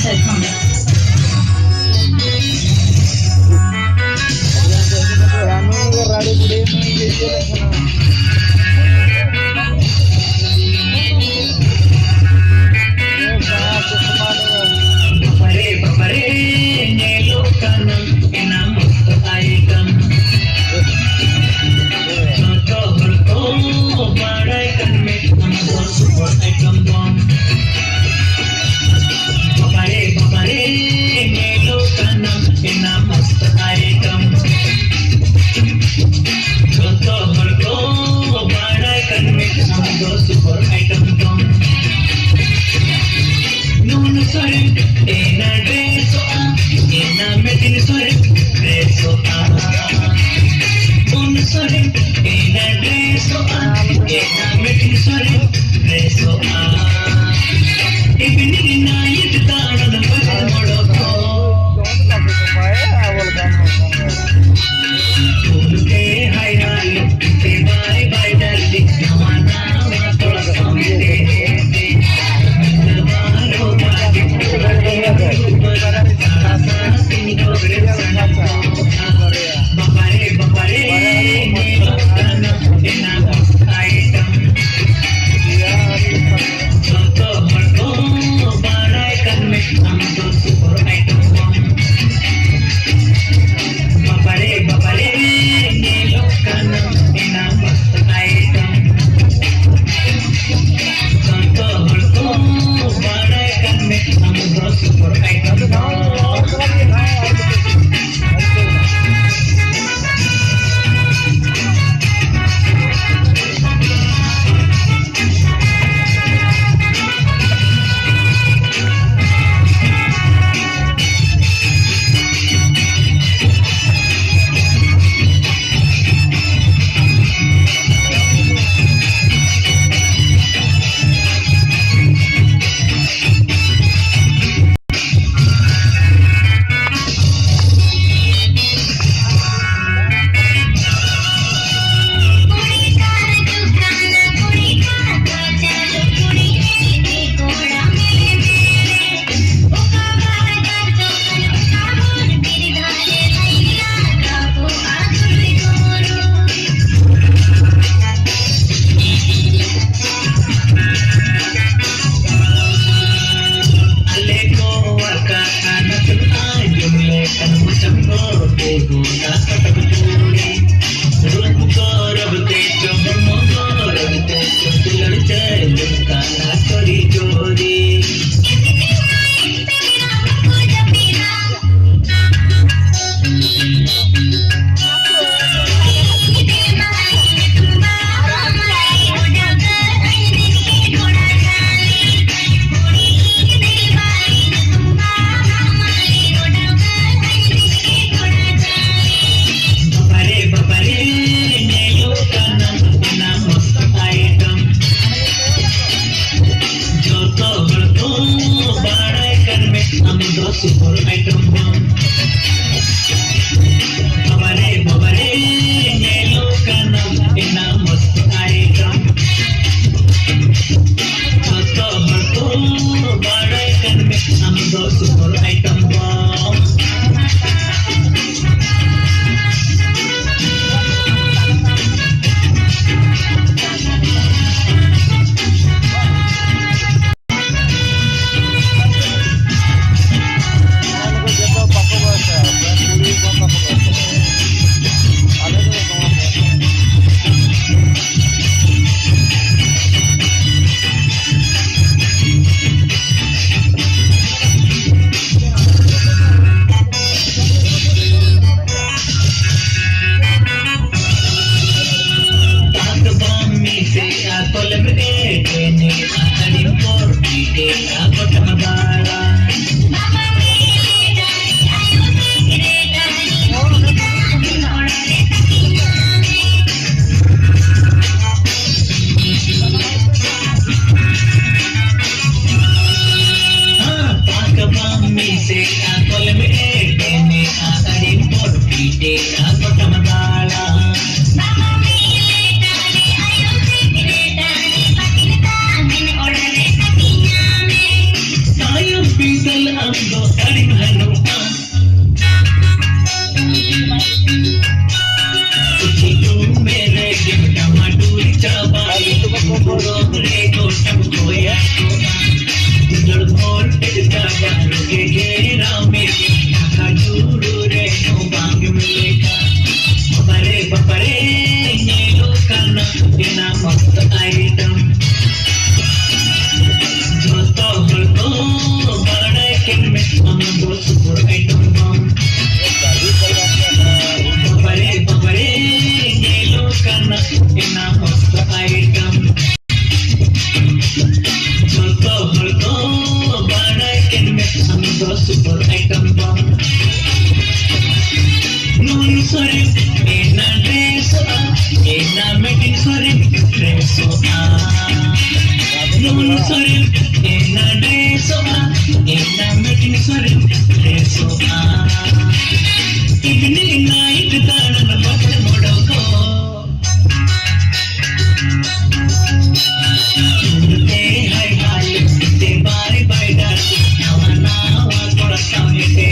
Thank you. dando tarim halo tu mere gimta maduri chabai re gotam khoya jal bhor tika daro ke ghera mein khajuru re no bang mileka babare ye lokana ena mast item joto holko bada ken mein am dos por item bam babare ye lokana ena mast item joto holko bada ken mein am dos por item bam nun sore ena dress ena meeting sore dress nun sore ena dress ena meeting sore dress evening night tanan bakad modoko te hai hai te bye bye darling nawa thoda samete